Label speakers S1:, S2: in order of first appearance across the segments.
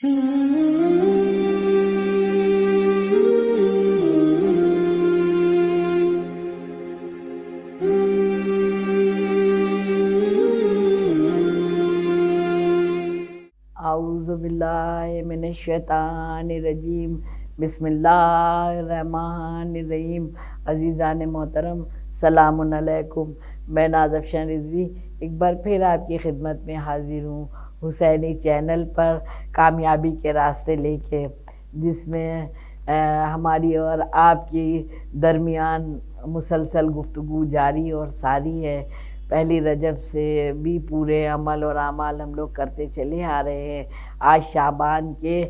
S1: اعوذ باللہ من الشیطان الرجیم، بسم اللہ الرحمن الرحیم۔ عزیزان محترم، سلام علیکم۔ میں ناز افشاں رضوی ایک بار پھر آپ کی خدمت میں حاضر ہوں حسینی چینل پر کامیابی کے راستے لے کے، جس میں ہماری اور آپ کی درمیان مسلسل گفتگو جاری اور ساری ہے۔ پہلی رجب سے بھی پورے عمل اور اعمال ہم لوگ کرتے چلے آ رہے ہیں۔ آج شعبان کے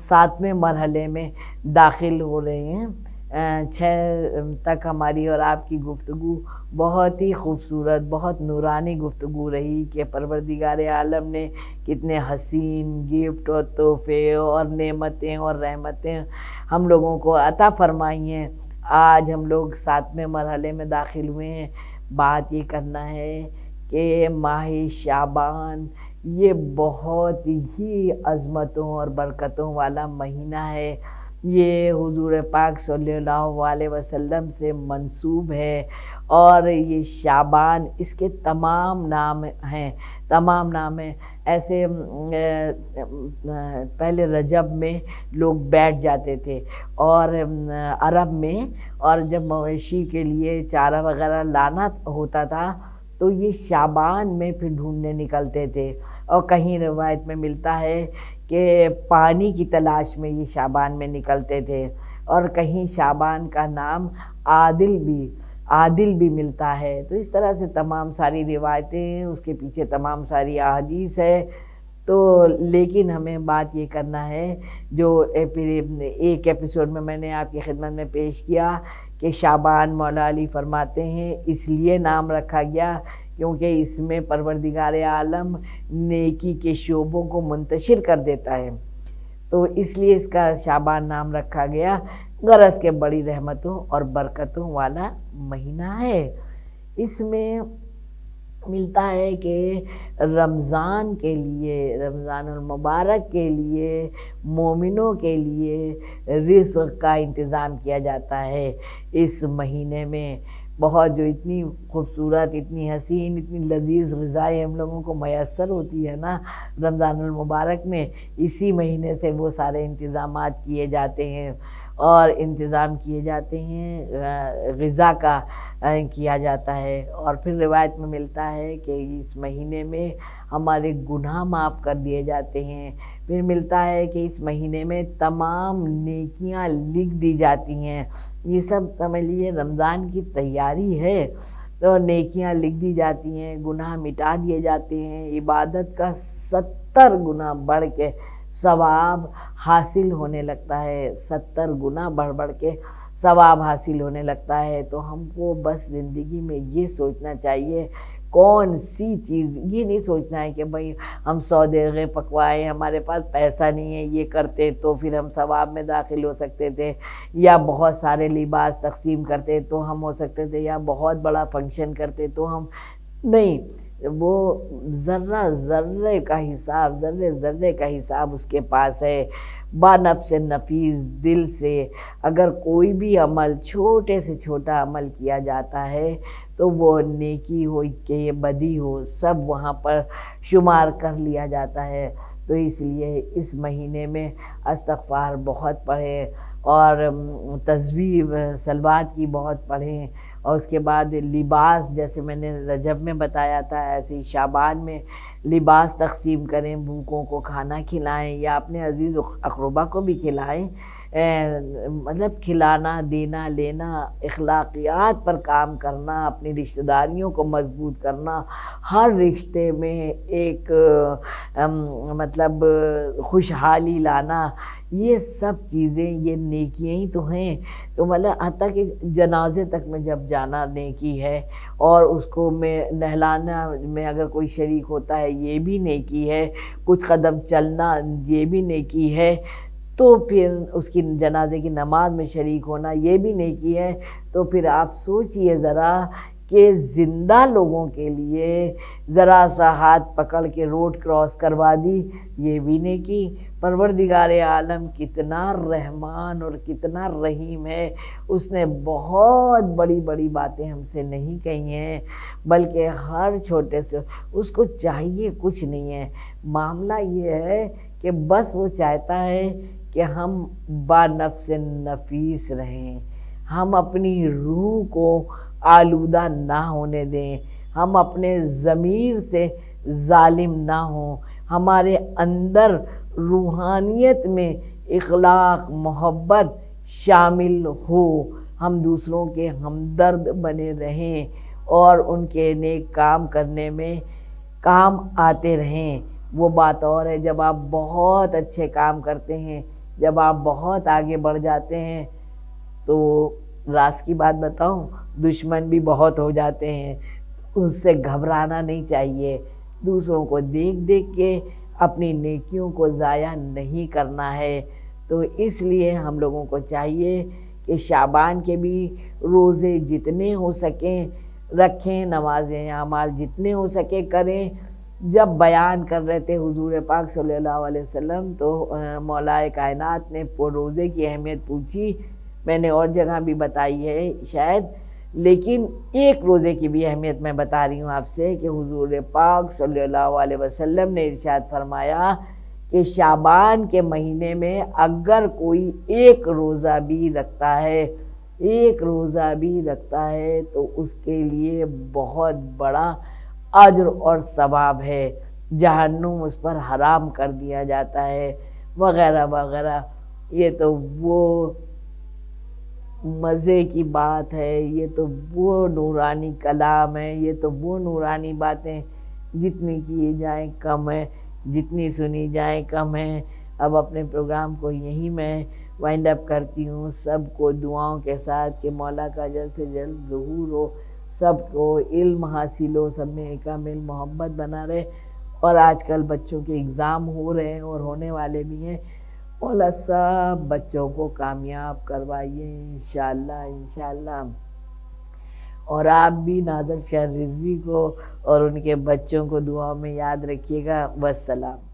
S1: 7ویں مرحلے میں داخل ہو رہے ہیں۔ 6 تک ہماری اور آپ کی گفتگو بہت ہی خوبصورت، بہت نورانی گفتگو رہی کہ پروردگار عالم نے کتنے حسین گفٹ اور تحفے اور نعمتیں اور رحمتیں ہم لوگوں کو عطا فرمائی ہیں۔ آج ہم لوگ 7ویں مرحلے میں داخل ہوئے ہیں۔ بات یہ کرنا ہے کہ ماہ شعبان یہ بہت ہی عظمتوں اور برکتوں والا مہینہ ہے۔ یہ حضور پاک صلی اللہ علیہ وسلم سے منسوب ہے، اور یہ شعبان اس کے تمام نام ہیں۔ ایسے پہلے رجب میں لوگ بیٹھ جاتے تھے، اور عرب میں، اور جب مویشی کے لیے چارہ وغیرہ لانا ہوتا تھا تو یہ شعبان میں پھر ڈھونڈنے نکلتے تھے۔ اور کہیں روایت میں ملتا ہے کہ پانی کی تلاش میں یہ شعبان میں نکلتے تھے، اور کہیں شعبان کا نام عادل بھی ملتا ہے۔ تو اس طرح سے تمام ساری روایتیں، اس کے پیچھے تمام ساری احادیث ہے۔ تو لیکن ہمیں بات یہ کرنا ہے، جو ایک ایپیسوڈ میں نے آپ کی خدمت میں پیش کیا کہ شعبان مولا علی فرماتے ہیں اس لیے نام رکھا گیا کیونکہ اس میں پروردگار عالم نیکی کے شعبوں کو منتشر کر دیتا ہے، تو اس لیے اس کا شعبان نام رکھا گیا۔ غرض کے بڑی رحمتوں اور برکتوں والا مہینہ ہے۔ اس میں ملتا ہے کہ رمضان کے لیے، رمضان المبارک کے لیے، مومنوں کے لیے رزق کا انتظام کیا جاتا ہے۔ اس مہینے میں بہت جو اتنی خوبصورت، اتنی حسین، اتنی لذیذ غذائیں ہم لوگوں کو میسر ہوتی ہے نا رمضان المبارک میں، اسی مہینے سے وہ سارے انتظامات کیے جاتے ہیں، اور انتظام کیے جاتے ہیں غذا کا کیا جاتا ہے۔ اور پھر روایت میں ملتا ہے کہ اس مہینے میں ہمارے گناہ معاف کر دیے جاتے ہیں۔ پھر ملتا ہے کہ اس مہینے میں تمام نیکیاں لکھ دی جاتی ہیں۔ یہ سب سمجھ لیجیے رمضان کی تیاری ہے، تو نیکیاں لکھ دی جاتی ہیں، گناہ مٹا دیے جاتے ہیں، عبادت کا 70 گنا بڑھ کے ثواب حاصل ہونے لگتا ہے، 70 گنا بڑھ کے ثواب حاصل ہونے لگتا ہے۔ تو ہم کو بس زندگی میں یہ سوچنا چاہیے، کون سی چیز، یہ نہیں سوچنا ہے کہ بھئی ہم 100 دیگیں پکوائے، ہمارے پاس پیسہ نہیں ہے، یہ کرتے تو پھر ہم ثواب میں داخل ہو سکتے تھے، یا بہت سارے لباس تقسیم کرتے تو ہم ہو سکتے تھے، یا بہت بڑا فنکشن کرتے تو ہم نہیں۔ وہ ذرے کا حساب اس کے پاس ہے۔ با نفس نفیس دل سے اگر کوئی بھی عمل، چھوٹے سے چھوٹا عمل کیا جاتا ہے تو وہ نیکی ہو کہ یہ بدی ہو، سب وہاں پر شمار کر لیا جاتا ہے۔ تو اس لیے اس مہینے میں استغفار بہت پڑھیں، اور تسبیح صلوات کی بہت پڑھیں، اور اس کے بعد لباس، جیسے میں نے رجب میں بتایا تھا ایسے ہی شعبان میں لباس تقسیم کریں، بھوکوں کو کھانا کھلائیں، یا اپنے عزیز اقربا کو بھی کھلائیں۔ مطلب کھلانا، دینا، لینا، اخلاقیات پر کام کرنا، اپنی رشتہ داریوں کو مضبوط کرنا، ہر رشتے میں ایک مطلب خوشحالی لانا، یہ سب چیزیں یہ نیکیاں ہی تو ہیں۔ تو مطلب حتیٰ کہ جنازے تک میں جب جانا نیکی ہے، اور اس کو میں نہلانا میں اگر کوئی شریک ہوتا ہے یہ بھی نیکی ہے، کچھ قدم چلنا یہ بھی نیکی ہے، تو پھر اس کی جنازے کی نماز میں شریک ہونا یہ بھی نیکی ہے۔ تو پھر آپ سوچئے ذرا کہ زندہ لوگوں کے لیے ذرا سا ہاتھ پکڑ کے روڈ کراس کروا دی، یہ بھی نہیں کی۔ پروردگار عالم کتنا رحمان اور کتنا رحیم ہے، اس نے بہت بڑی بڑی باتیں ہم سے نہیں کہی ہیں، بلکہ ہر چھوٹے سے اس کو چاہیے کچھ نہیں ہے۔ معاملہ یہ ہے کہ بس وہ چاہتا ہے کہ ہم با نفس نفیس رہیں، ہم اپنی روح کو آلودہ نہ ہونے دیں، ہم اپنے ضمیر سے ظالم نہ ہوں، ہمارے اندر روحانیت میں اخلاق محبت شامل ہو، ہم دوسروں کے ہمدرد بنے رہیں اور ان کے نیک کام کرنے میں کام آتے رہیں۔ وہ بات اور ہے جب آپ بہت اچھے کام کرتے ہیں، جب آپ بہت آگے بڑھ جاتے ہیں تو راز کی بات بتاؤں، دشمن بھی بہت ہو جاتے ہیں، اس سے گھبرانا نہیں چاہیے۔ دوسروں کو دیکھ دیکھ کے اپنی نیکیوں کو ضائع نہیں کرنا ہے۔ تو اس لیے ہم لوگوں کو چاہیے کہ شعبان کے بھی روزے جتنے ہو سکیں رکھیں، نمازیں اعمال جتنے ہو سکے کریں۔ جب بیان کر رہے تھے حضور پاک صلی اللہ علیہ وسلم تو مولا کائنات نے روزے کی اہمیت پوچھی، میں نے اور جگہ بھی بتائی ہے شاید، لیکن ایک روزے کی بھی اہمیت میں بتا رہی ہوں آپ سے کہ حضور پاک صلی اللہ علیہ وسلم نے ارشاد فرمایا کہ شعبان کے مہینے میں اگر کوئی ایک روزہ بھی رکھتا ہے، ایک روزہ بھی رکھتا ہے تو اس کے لیے بہت بڑا اجر اور ثواب ہے، جہنم اس پر حرام کر دیا جاتا ہے وغیرہ وغیرہ۔ یہ تو وہ مزے کی بات ہے، یہ تو وہ نورانی کلام ہے، یہ تو وہ نورانی باتیں جتنی کی جائیں کم ہے، جتنی سنی جائیں کم ہے۔ اب اپنے پروگرام کو یہیں میں وائنڈ اپ کرتی ہوں، سب کو دعاؤں کے ساتھ کہ مولا کا جلد سے جلد ظہور ہو، سب کو علم حاصل ہو، سب میں کامل محبت بنا رہے۔ اور آج کل بچوں کے اگزام ہو رہے ہیں اور ہونے والے بھی ہیں، مولا سب بچوں کو کامیاب کروائیے انشاءاللہ انشاءاللہ۔ اور آپ بھی ناظر شہر رضوی کو اور ان کے بچوں کو دعاؤں میں یاد رکھیے گا۔ والسلام۔